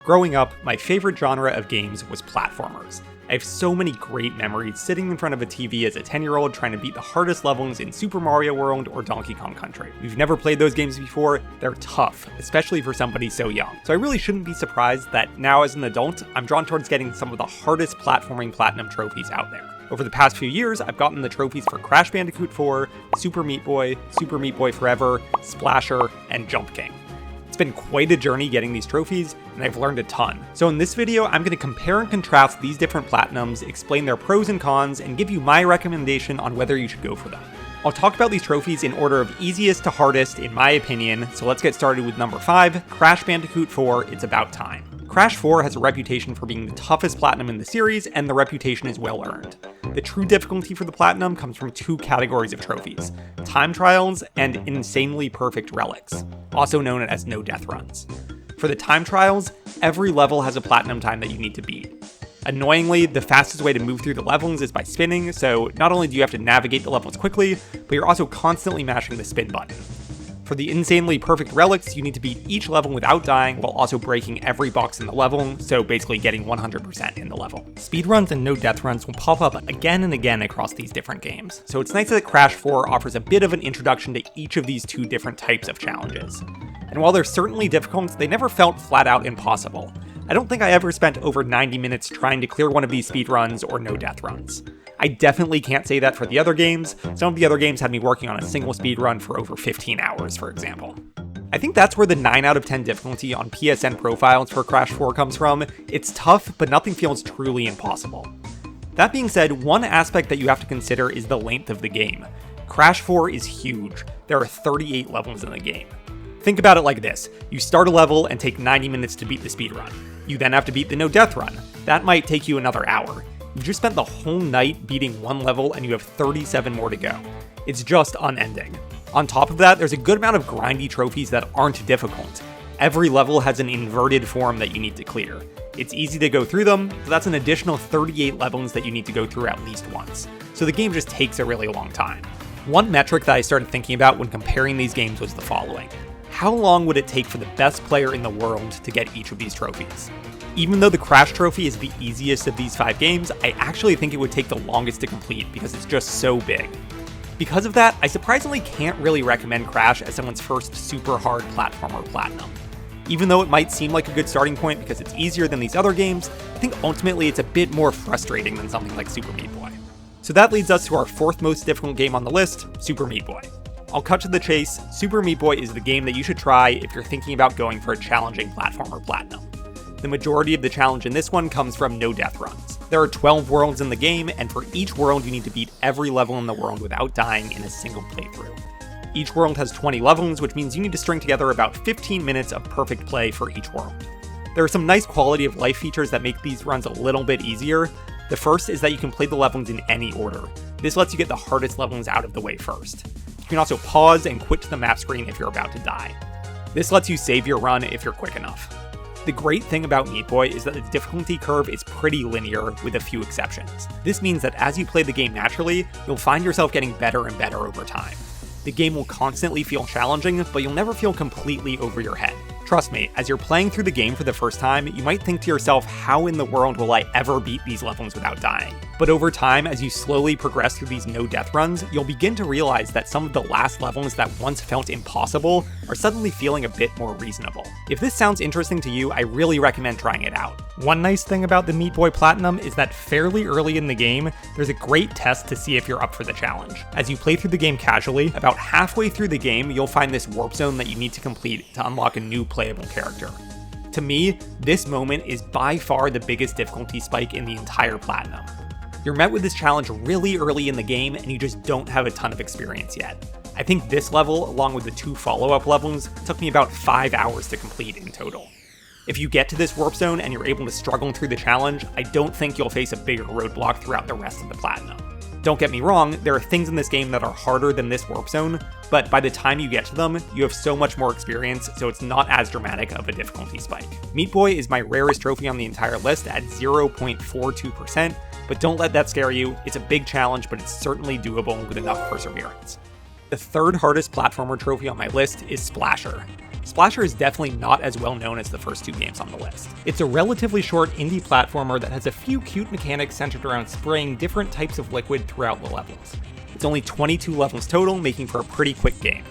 Growing up, my favorite genre of games was platformers. I have so many great memories sitting in front of a TV as a 10-year-old trying to beat the hardest levels in Super Mario World or Donkey Kong Country. If you've never played those games before, they're tough, especially for somebody so young. So I really shouldn't be surprised that now as an adult, I'm drawn towards getting some of the hardest platforming platinum trophies out there. Over the past few years, I've gotten the trophies for Crash Bandicoot 4, Super Meat Boy Forever, Splasher, and Jump King. It's been quite a journey getting these trophies, and I've learned a ton. So in this video, I'm going to compare and contrast these different platinums, explain their pros and cons, and give you my recommendation on whether you should go for them. I'll talk about these trophies in order of easiest to hardest, in my opinion, so let's get started with number 5, Crash Bandicoot 4, It's About Time. Crash 4 has a reputation for being the toughest platinum in the series, and the reputation is well earned. The true difficulty for the platinum comes from two categories of trophies: time trials and insanely perfect relics, also known as no death runs. For the time trials, every level has a platinum time that you need to beat. Annoyingly, the fastest way to move through the levels is by spinning, so not only do you have to navigate the levels quickly, but you're also constantly mashing the spin button. For the insanely perfect relics, you need to beat each level without dying while also breaking every box in the level, so basically getting 100% in the level. Speedruns and no death runs will pop up again and again across these different games, so it's nice that Crash 4 offers a bit of an introduction to each of these two different types of challenges. And while they're certainly difficult, they never felt flat out impossible. I don't think I ever spent over 90 minutes trying to clear one of these speedruns or no death runs. I definitely can't say that for the other games. Some of the other games had me working on a single speedrun for over 15 hours, for example. I think that's where the 9 out of 10 difficulty on PSN profiles for Crash 4 comes from. It's tough, but nothing feels truly impossible. That being said, one aspect that you have to consider is the length of the game. Crash 4 is huge. There are 38 levels in the game. Think about it like this: you start a level and take 90 minutes to beat the speedrun. You then have to beat the no death run. That might take you another hour. You just spent the whole night beating one level and you have 37 more to go. It's just unending. On top of that, there's a good amount of grindy trophies that aren't difficult. Every level has an inverted form that you need to clear. It's easy to go through them, but that's an additional 38 levels that you need to go through at least once. So the game just takes a really long time. One metric that I started thinking about when comparing these games was the following: how long would it take for the best player in the world to get each of these trophies? Even though the Crash trophy is the easiest of these 5 games, I actually think it would take the longest to complete because it's just so big. Because of that, I surprisingly can't really recommend Crash as someone's first super hard platformer platinum. Even though it might seem like a good starting point because it's easier than these other games, I think ultimately it's a bit more frustrating than something like Super Meat Boy. So that leads us to our 4th most difficult game on the list, Super Meat Boy. I'll cut to the chase. Super Meat Boy is the game that you should try if you're thinking about going for a challenging platformer platinum. The majority of the challenge in this one comes from no death runs. There are 12 worlds in the game, and for each world you need to beat every level in the world without dying in a single playthrough. Each world has 20 levels, which means you need to string together about 15 minutes of perfect play for each world. There are some nice quality of life features that make these runs a little bit easier. The first is that you can play the levels in any order. This lets you get the hardest levels out of the way first. You can also pause and quit to the map screen if you're about to die. This lets you save your run if you're quick enough. The great thing about Meat Boy is that the difficulty curve is pretty linear with a few exceptions. This means that as you play the game naturally, you'll find yourself getting better and better over time. The game will constantly feel challenging, but you'll never feel completely over your head. Trust me, as you're playing through the game for the first time, you might think to yourself, how in the world will I ever beat these levels without dying? But over time, as you slowly progress through these no death runs, you'll begin to realize that some of the last levels that once felt impossible are suddenly feeling a bit more reasonable. If this sounds interesting to you, I really recommend trying it out. One nice thing about the Meat Boy Platinum is that fairly early in the game, there's a great test to see if you're up for the challenge. As you play through the game casually, about halfway through the game, you'll find this warp zone that you need to complete to unlock a new playable character. To me, this moment is by far the biggest difficulty spike in the entire Platinum. You're met with this challenge really early in the game and you just don't have a ton of experience yet. I think this level, along with the 2 follow-up levels, took me about 5 hours to complete in total. If you get to this warp zone and you're able to struggle through the challenge, I don't think you'll face a bigger roadblock throughout the rest of the Platinum. Don't get me wrong, there are things in this game that are harder than this warp zone, but by the time you get to them, you have so much more experience, so it's not as dramatic of a difficulty spike. Meat Boy is my rarest trophy on the entire list at 0.42%, but don't let that scare you. It's a big challenge, but it's certainly doable with enough perseverance. The 3rd hardest platformer trophy on my list is Splasher. Splasher is definitely not as well known as the first two games on the list. It's a relatively short indie platformer that has a few cute mechanics centered around spraying different types of liquid throughout the levels. It's only 22 levels total, making for a pretty quick game.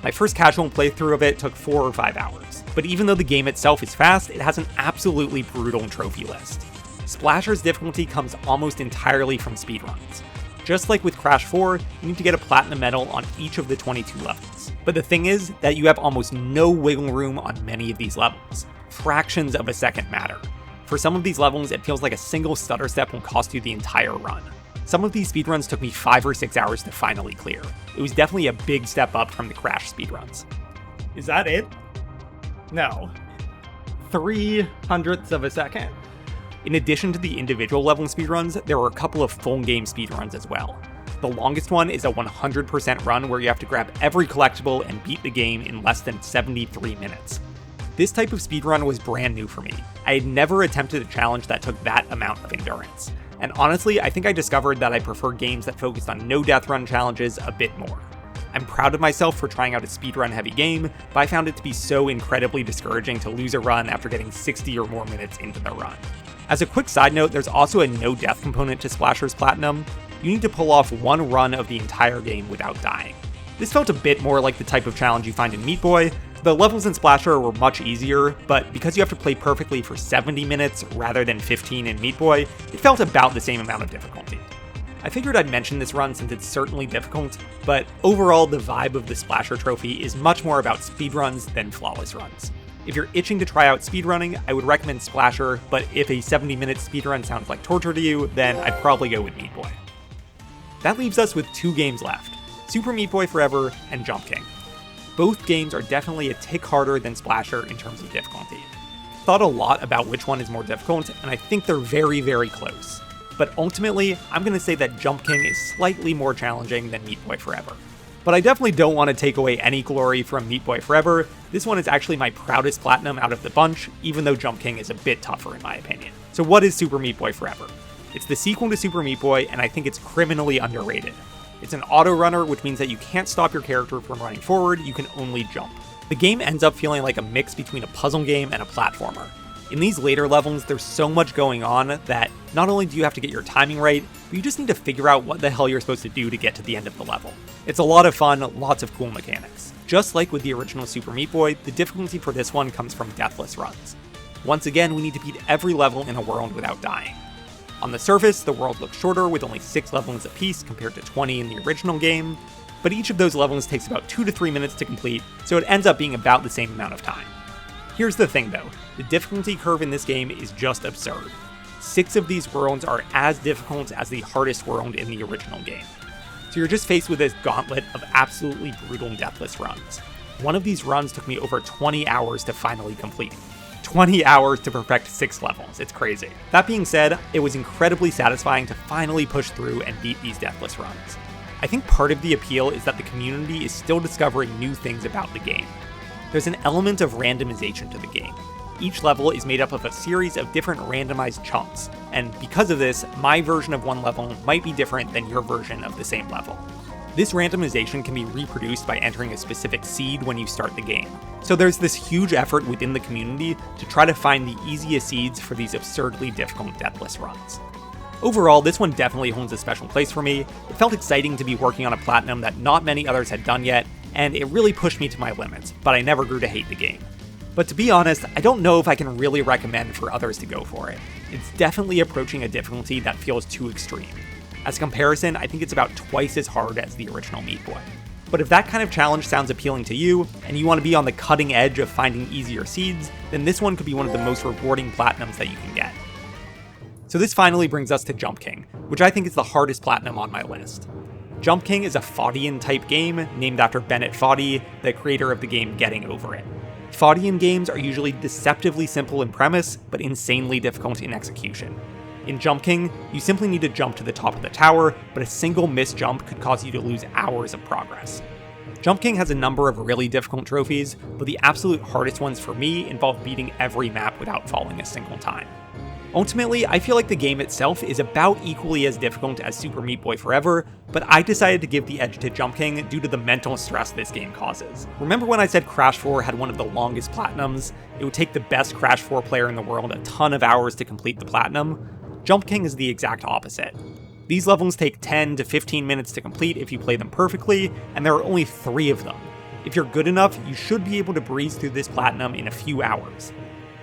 My first casual playthrough of it took 4 or 5 hours. But even though the game itself is fast, it has an absolutely brutal trophy list. Splasher's difficulty comes almost entirely from speedruns. Just like with Crash 4, you need to get a platinum medal on each of the 22 levels. But the thing is that you have almost no wiggle room on many of these levels. Fractions of a second matter. For some of these levels, it feels like a single stutter step will cost you the entire run. Some of these speedruns took me 5 or 6 hours to finally clear. It was definitely a big step up from the Crash speedruns. Is that it? No. 0.03 of a second. In addition to the individual level speedruns, there are a couple of full game speedruns as well. The longest one is a 100% run where you have to grab every collectible and beat the game in less than 73 minutes. This type of speedrun was brand new for me. I had never attempted a challenge that took that amount of endurance. And honestly, I think I discovered that I prefer games that focused on no death run challenges a bit more. I'm proud of myself for trying out a speedrun heavy game, but I found it to be so incredibly discouraging to lose a run after getting 60 or more minutes into the run. As a quick side note, there's also a no death component to Splasher's Platinum. You need to pull off one run of the entire game without dying. This felt a bit more like the type of challenge you find in Meat Boy. The levels in Splasher were much easier, but because you have to play perfectly for 70 minutes rather than 15 in Meat Boy, it felt about the same amount of difficulty. I figured I'd mention this run since it's certainly difficult, but overall the vibe of the Splasher trophy is much more about speedruns than flawless runs. If you're itching to try out speedrunning, I would recommend Splasher, but if a 70-minute speedrun sounds like torture to you, then I'd probably go with Meat Boy. That leaves us with 2 games left, Super Meat Boy Forever and Jump King. Both games are definitely a tick harder than Splasher in terms of difficulty. Thought a lot about which one is more difficult, and I think they're very, very close. But ultimately, I'm going to say that Jump King is slightly more challenging than Meat Boy Forever. But I definitely don't want to take away any glory from Meat Boy Forever. This one is actually my proudest platinum out of the bunch, even though Jump King is a bit tougher in my opinion. So what is Super Meat Boy Forever? It's the sequel to Super Meat Boy, and I think it's criminally underrated. It's an auto runner, which means that you can't stop your character from running forward, you can only jump. The game ends up feeling like a mix between a puzzle game and a platformer. In these later levels, there's so much going on that not only do you have to get your timing right, but you just need to figure out what the hell you're supposed to do to get to the end of the level. It's a lot of fun, lots of cool mechanics. Just like with the original Super Meat Boy, the difficulty for this one comes from deathless runs. Once again, we need to beat every level in a world without dying. On the surface, the world looks shorter with only 6 levels apiece compared to 20 in the original game, but each of those levels takes about 2 to 3 minutes to complete, so it ends up being about the same amount of time. Here's the thing though, the difficulty curve in this game is just absurd. 6 of these worlds are as difficult as the hardest world in the original game. So you're just faced with this gauntlet of absolutely brutal deathless runs. One of these runs took me over 20 hours to finally complete. 20 hours to perfect 6 levels, it's crazy. That being said, it was incredibly satisfying to finally push through and beat these deathless runs. I think part of the appeal is that the community is still discovering new things about the game. There's an element of randomization to the game. Each level is made up of a series of different randomized chunks, and because of this, my version of one level might be different than your version of the same level. This randomization can be reproduced by entering a specific seed when you start the game. So there's this huge effort within the community to try to find the easiest seeds for these absurdly difficult deathless runs. Overall, this one definitely holds a special place for me. It felt exciting to be working on a platinum that not many others had done yet, and it really pushed me to my limits, but I never grew to hate the game. But to be honest, I don't know if I can really recommend for others to go for it. It's definitely approaching a difficulty that feels too extreme. As a comparison, I think it's about twice as hard as the original Meat Boy. But if that kind of challenge sounds appealing to you, and you want to be on the cutting edge of finding easier seeds, then this one could be one of the most rewarding platinums that you can get. So this finally brings us to Jump King, which I think is the hardest platinum on my list. Jump King is a Faudian-type game, named after Bennett Foddy, the creator of the game Getting Over It. Faudian games are usually deceptively simple in premise, but insanely difficult in execution. In Jump King, you simply need to jump to the top of the tower, but a single missed jump could cause you to lose hours of progress. Jump King has a number of really difficult trophies, but the absolute hardest ones for me involve beating every map without falling a single time. Ultimately, I feel like the game itself is about equally as difficult as Super Meat Boy Forever, but I decided to give the edge to Jump King due to the mental stress this game causes. Remember when I said Crash 4 had one of the longest platinums? It would take the best Crash 4 player in the world a ton of hours to complete the platinum? Jump King is the exact opposite. These levels take 10 to 15 minutes to complete if you play them perfectly, and there are only 3 of them. If you're good enough, you should be able to breeze through this platinum in a few hours.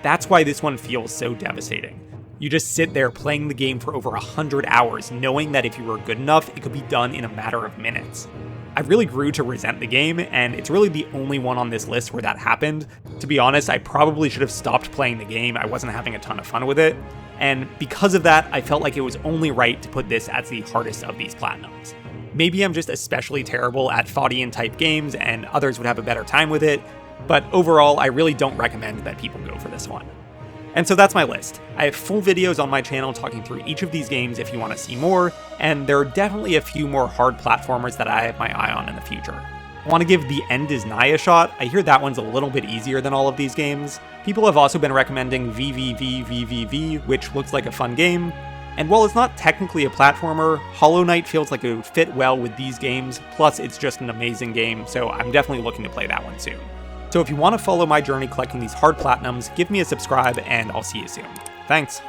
That's why this one feels so devastating. You just sit there playing the game for over 100 hours, knowing that if you were good enough, it could be done in a matter of minutes. I really grew to resent the game, and it's really the only one on this list where that happened. To be honest, I probably should have stopped playing the game. I wasn't having a ton of fun with it. And because of that, I felt like it was only right to put this as the hardest of these platinums. Maybe I'm just especially terrible at Faudian type games and others would have a better time with it, but overall, I really don't recommend that people go for this one. And so that's my list. I have full videos on my channel talking through each of these games if you want to see more, and there are definitely a few more hard platformers that I have my eye on in the future. I want to give The End Is Nigh a shot. I hear that one's a little bit easier than all of these games. People have also been recommending VVVVVV, which looks like a fun game. And while it's not technically a platformer, Hollow Knight feels like it would fit well with these games, plus it's just an amazing game, so I'm definitely looking to play that one soon. So if you want to follow my journey collecting these hard platinums, give me a subscribe and I'll see you soon. Thanks!